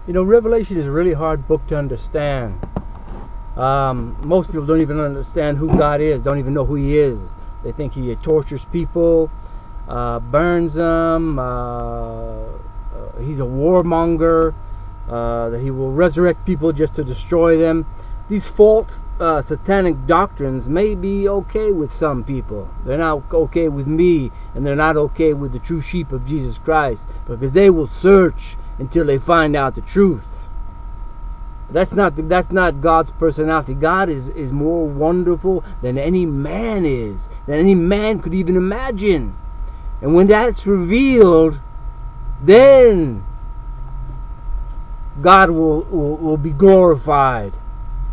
You know, Revelation is a really hard book to understand. Most people don't even understand who God is, don't even know who He is. They think He tortures people, burns them, He's a warmonger, that He will resurrect people just to destroy them. These false satanic doctrines may be okay with some people. They're not okay with me, and they're not okay with the true sheep of Jesus Christ, because they will search until they find out the truth. That's not God's personality. God is more wonderful than any man is, than any man could even imagine. And when that's revealed, then God will be glorified.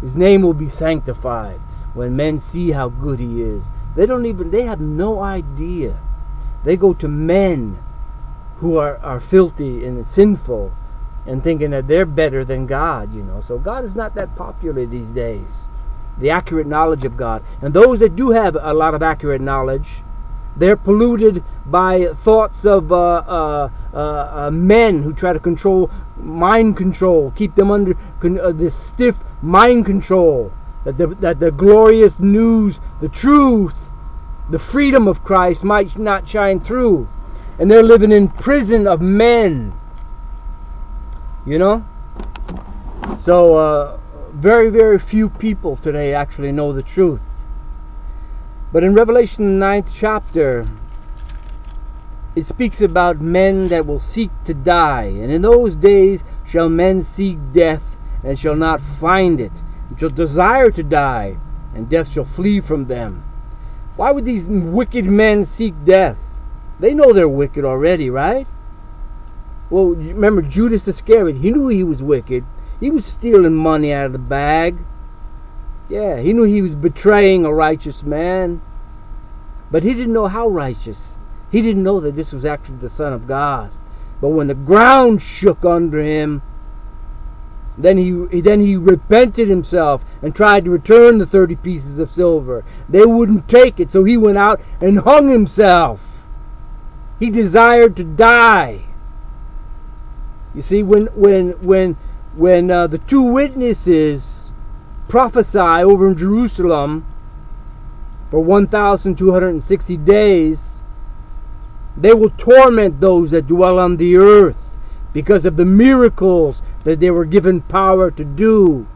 His name will be sanctified when men see how good He is. They have no idea. They go to men who are filthy and sinful and thinking that they're better than God, you know. So God is not that popular these days. The accurate knowledge of God. And those that do have a lot of accurate knowledge, they're polluted by thoughts of men who try to mind control, keep them under this stiff mind control, that the glorious news, the truth, the freedom of Christ might not shine through. And they're living in prison of men, you know. So very, very few people today actually know the truth. But in Revelation, the 9th chapter, it speaks about men that will seek to die. And in those days shall men seek death, and shall not find it, and shall desire to die, and death shall flee from them. Why would these wicked men seek death? They know they're wicked already, right? Well, remember Judas Iscariot. He knew he was wicked. He was stealing money out of the bag. Yeah, he knew he was betraying a righteous man. But he didn't know how righteous. He didn't know that this was actually the Son of God. But when the ground shook under him, then he repented himself and tried to return the 30 pieces of silver. They wouldn't take it, so he went out and hung himself. He desired to die. You see, when the two witnesses prophesy over in Jerusalem for 1,260 days, they will torment those that dwell on the earth because of the miracles that they were given power to do,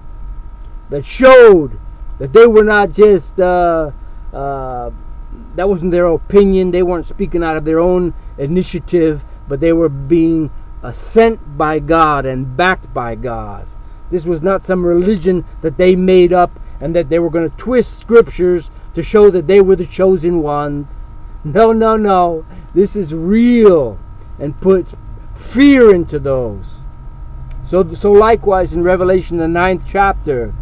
that showed that they were not just that wasn't their opinion. They weren't speaking out of their own initiative, but they were being sent by God and backed by God. This was not some religion that they made up and that they were going to twist scriptures to show that they were the chosen ones. No, no, no. This is real and puts fear into those. So likewise in Revelation, the 9th chapter,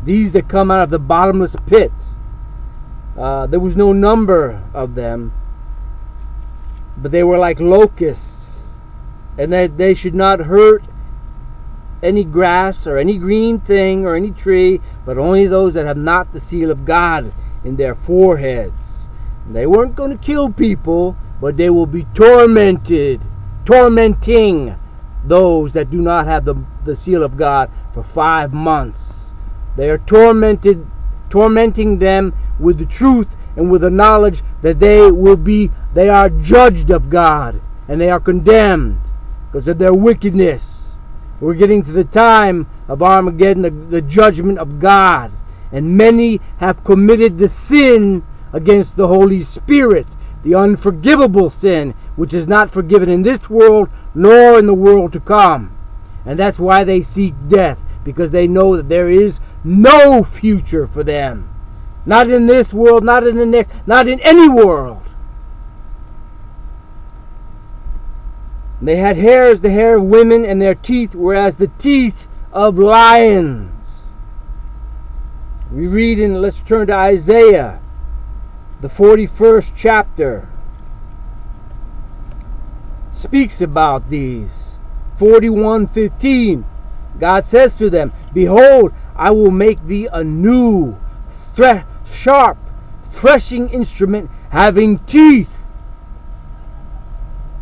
these that come out of the bottomless pit, there was no number of them, but they were like locusts, and that they should not hurt any grass or any green thing or any tree, but only those that have not the seal of God in their foreheads. And they weren't going to kill people, but they will be tormenting those that do not have the seal of God for 5 months. They are tormenting them with the truth and with the knowledge that they are judged of God, and they are condemned because of their wickedness. We're getting to the time of Armageddon, the judgment of God, and many have committed the sin against the Holy Spirit, the unforgivable sin, which is not forgiven in this world nor in the world to come. And that's why they seek death, because they know that there is no future for them. Not in this world, not in the next, not in any world. They had hair as the hair of women, and their teeth were as the teeth of lions. We read in, let's turn to Isaiah, the 41st chapter. Speaks about these. 41:15. God says to them, "Behold, I will make thee a new, sharp, threshing instrument having teeth.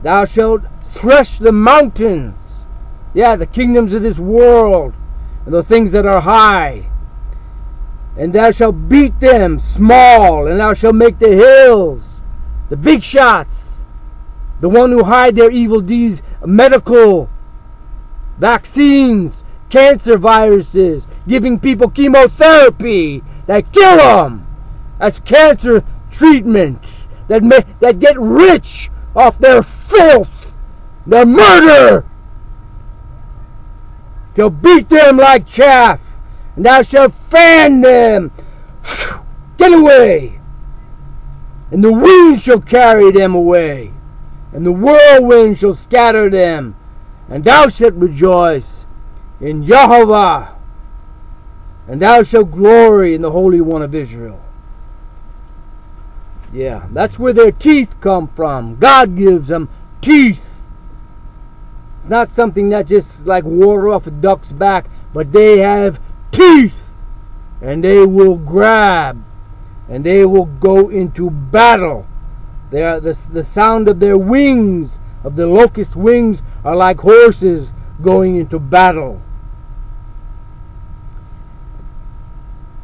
Thou shalt thresh the mountains Yeah, the kingdoms of this world, and the things that are high. And thou shalt beat them small, and thou shalt make the hills, the big shots, the one who hide their evil deeds, medical, vaccines, cancer viruses, giving people chemotherapy that kill them as cancer treatment, that get rich off their filth, their murder. Shall beat them like chaff, and thou shalt fan them. Get away! And the wind shall carry them away, and the whirlwind shall scatter them, and thou shalt rejoice in Jehovah, and thou shalt glory in the Holy One of Israel. Yeah, that's where their teeth come from. God gives them teeth. It's not something that just like water off a duck's back, but they have teeth, and they will grab, and they will go into battle. They are the sound of their wings, of the locust wings, are like horses going into battle.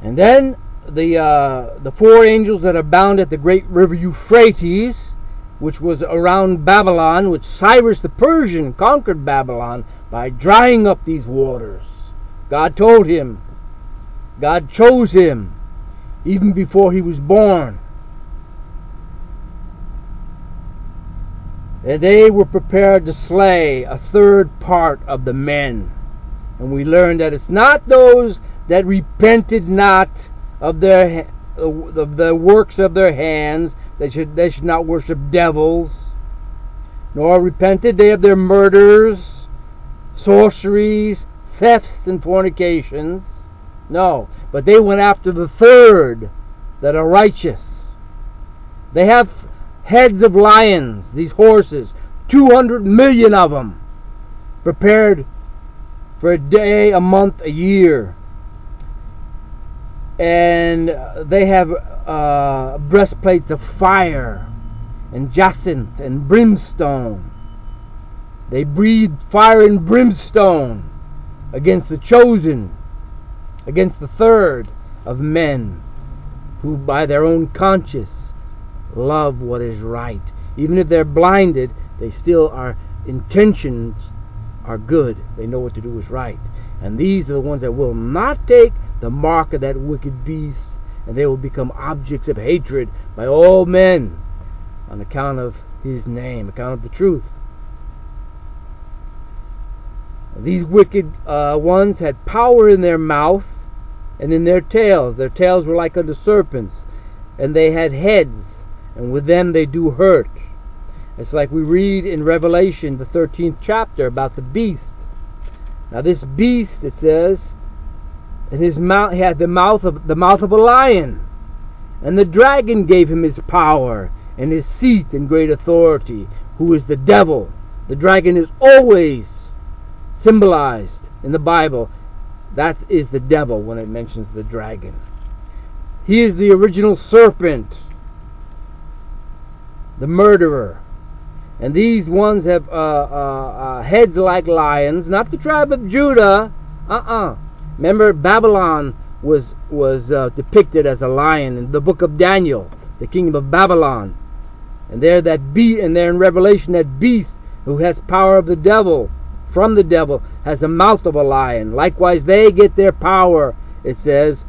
And then the four angels that are bound at the great river Euphrates, which was around Babylon, which Cyrus the Persian conquered Babylon by drying up these waters. God told him, God chose him even before he was born. And they were prepared to slay a third part of the men. And we learned that it's not those that repented not of the works of their hands. They should not worship devils, nor repented they of their murders, sorceries, thefts, and fornications. No, but they went after the third that are righteous. They have heads of lions, these horses, 200 million of them, prepared for a day, a month, a year. And they have breastplates of fire and jacinth and brimstone. They breathe fire and brimstone against the chosen, against the third of men who by their own conscience love what is right. Even if they're blinded, they still are intentions are good. They know what to do is right. And these are the ones that will not take the mark of that wicked beast, and they will become objects of hatred by all men on account of his name, account of the truth. These wicked ones had power in their mouth and in their tails. Their tails were like unto serpents, and they had heads, and with them they do hurt. It's like we read in Revelation, the 13th chapter, about the beast. Now this beast, it says, in his mouth, he had the mouth of a lion, and the dragon gave him his power and his seat and great authority, who is the devil. The dragon is always symbolized in the Bible. That is the devil when it mentions the dragon. He is the original serpent, the murderer. And these ones have heads like lions, not the tribe of Judah. Remember, Babylon was depicted as a lion in the book of Daniel, the kingdom of Babylon. And there in Revelation, that beast who has power of the devil, from the devil, has a mouth of a lion. Likewise, they get their power. It says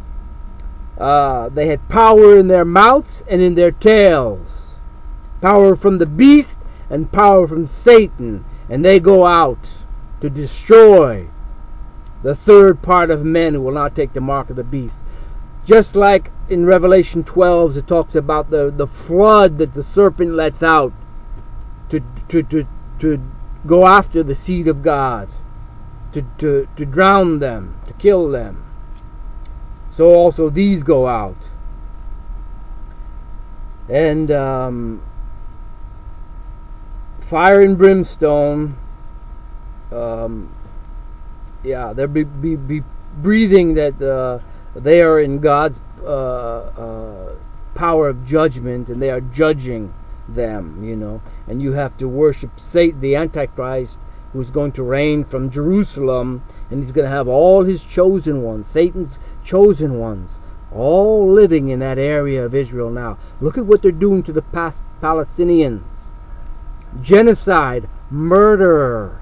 they had power in their mouths and in their tails. Power from the beast and power from Satan. And they go out to destroy the third part of men who will not take the mark of the beast. Just like in Revelation 12, it talks about the flood that the serpent lets out to go after the seed of God, to drown them, to kill them. So also these go out. And fire and brimstone, they'll be breathing that they are in God's power of judgment, and they are judging them, and you have to worship Satan, the Antichrist, who's going to reign from Jerusalem, and he's going to have all his chosen ones, Satan's chosen ones, all living in that area of Israel now. Look at what they're doing to the Palestinians. Genocide, murder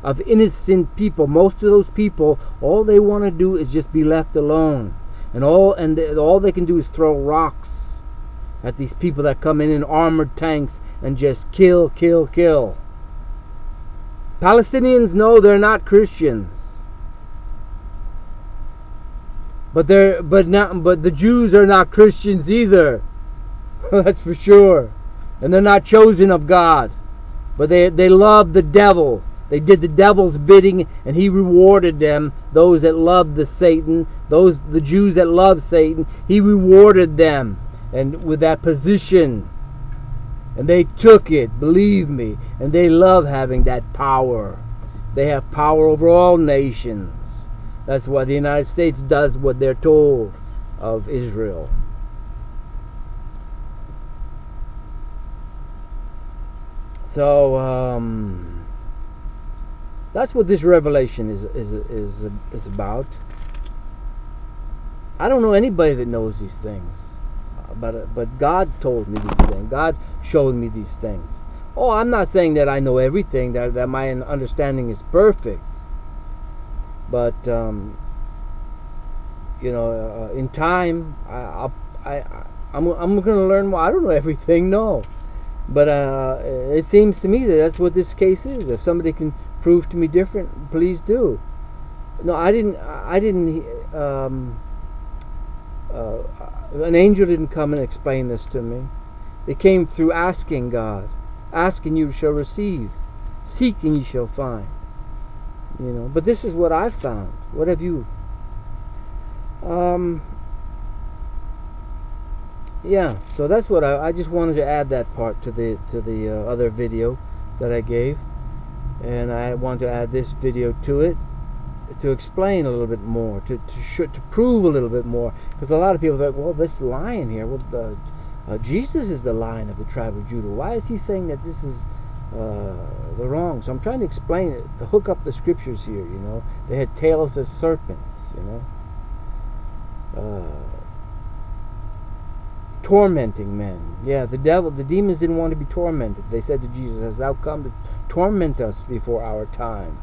of innocent people. Most of those people, all they want to do is just be left alone. And all they can do is throw rocks at these people that come in armored tanks and just kill, kill, kill. Palestinians know they're not Christians, but the Jews are not Christians either. That's for sure. And they're not chosen of God, but they love the devil. They did the devil's bidding, and he rewarded them. Those that loved the Jews that loved Satan, he rewarded them, and with that position. And they took it, believe me, and they love having that power. They have power over all nations. That's why the United States does what they're told of Israel. So that's what this revelation is about. I don't know anybody that knows these things, but God told me these things. God showed me these things. Oh, I'm not saying that I know everything, that my understanding is perfect, but in time, I'm going to learn more. I don't know everything, no, but it seems to me that that's what this case is. If somebody can prove to me different, please do. No, I didn't. An angel didn't come and explain this to me. It came through asking God. Ask and you shall receive. Seek and you shall find. But this is what I've found. What have you? Yeah. So that's what I just wanted to add that part to the other video that I gave, and I want to add this video to it to explain a little bit more, to prove a little bit more, because a lot of people think, well, this lion here, well, Jesus is the Lion of the tribe of Judah. Why is he saying that this is the wrong? So I'm trying to explain it, to hook up the scriptures here. They had tails as serpents. Tormenting men. Yeah, the demons didn't want to be tormented. They said to Jesus, "Hast thou come to torment us before our time?"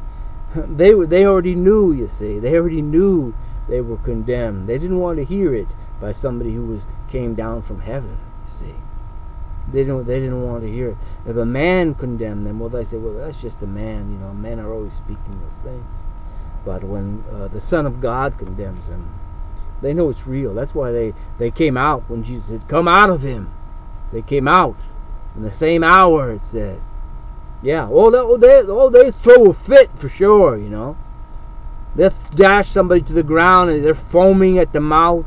They already knew. You see, they already knew they were condemned. They didn't want to hear it by somebody who came down from heaven. You see, they didn't want to hear it. If a man condemned them, well, they say, well, that's just a man. Men are always speaking those things. But when the Son of God condemns them, they know it's real. That's why they came out when Jesus said, "Come out of him." They came out in the same hour, it said. Yeah, they throw a fit for sure, They'll dash somebody to the ground and they're foaming at the mouth,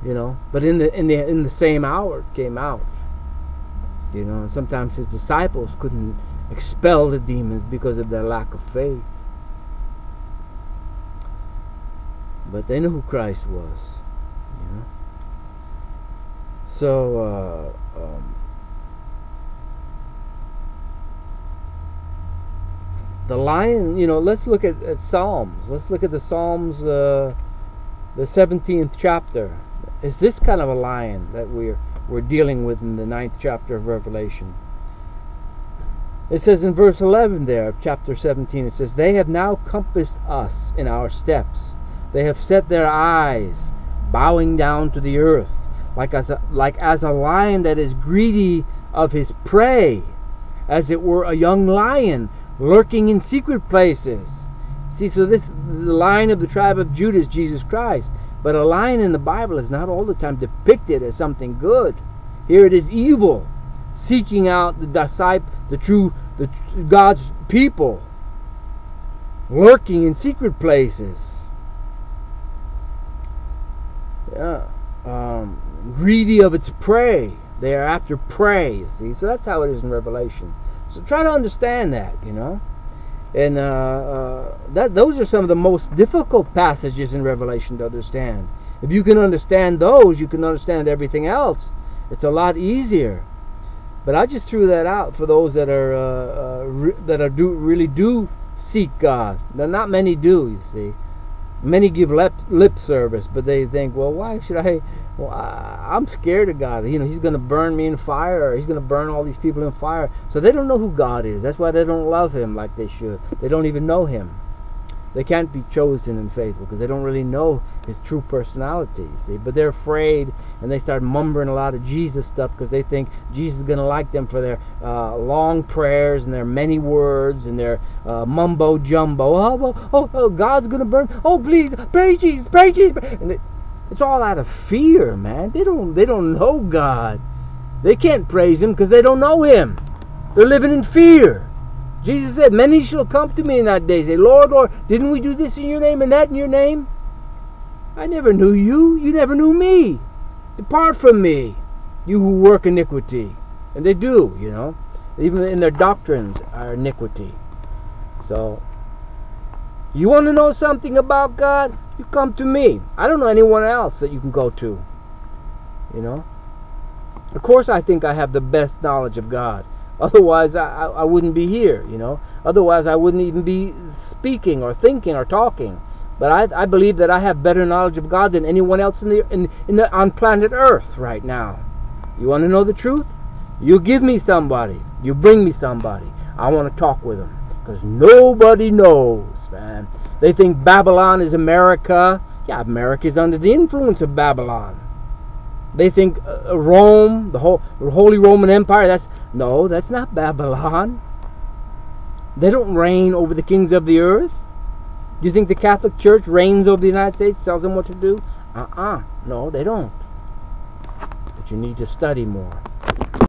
But in the same hour it came out, And sometimes his disciples couldn't expel the demons because of their lack of faith. But they knew who Christ was, So, the lion, let's look at Psalms. Let's look at the Psalms, the 17th chapter. Is this kind of a lion that we're dealing with in the 9th chapter of Revelation? It says in verse 11 there of chapter 17, it says, "They have now compassed us in our steps. They have set their eyes, bowing down to the earth, like as a lion that is greedy of his prey, as it were a young lion lurking in secret places." See, so the lion of the tribe of Judah is Jesus Christ. But a lion in the Bible is not all the time depicted as something good. Here it is evil, seeking out God's people, lurking in secret places. Yeah, greedy of its prey. They are after prey, you see. So that's how it is in Revelation. So try to understand that, And those are some of the most difficult passages in Revelation to understand. If you can understand those, you can understand everything else. It's a lot easier. But I just threw that out for those that really do seek God. Now, not many do, you see. Many give lip service, but they think, well, why should I? Well, I'm scared of God. You know, He's going to burn me in fire. Or He's going to burn all these people in fire. So they don't know who God is. That's why they don't love Him like they should. They don't even know Him. They can't be chosen and faithful because they don't really know His true personality, you see. But they're afraid, and they start mumbling a lot of Jesus stuff because they think Jesus is going to like them for their long prayers and their many words and their mumbo jumbo. Oh, God's going to burn. Oh, please, praise Jesus, praise Jesus. And it's all out of fear, man. They don't know God. They can't praise Him because they don't know Him. They're living in fear. Jesus said, many shall come to me in that day, say, Lord, Lord, didn't we do this in your name and that in your name? I never knew you. You never knew me. Depart from me, you who work iniquity. And they do, you know. Even in their doctrines are iniquity. So, you want to know something about God? You come to me. I don't know anyone else that you can go to. You know. Of course I think I have the best knowledge of God. Otherwise, I wouldn't be here, you know. Otherwise, I wouldn't even be speaking or thinking or talking. But I believe that I have better knowledge of God than anyone else on planet Earth right now. You want to know the truth? You give me somebody. You bring me somebody. I want to talk with them. Because nobody knows, man. They think Babylon is America. Yeah, America is under the influence of Babylon. They think Rome, the Holy Roman Empire, that's not Babylon. They don't reign over the kings of the earth. Do you think the Catholic Church reigns over the United States, tells them what to do? No, they don't. But you need to study more.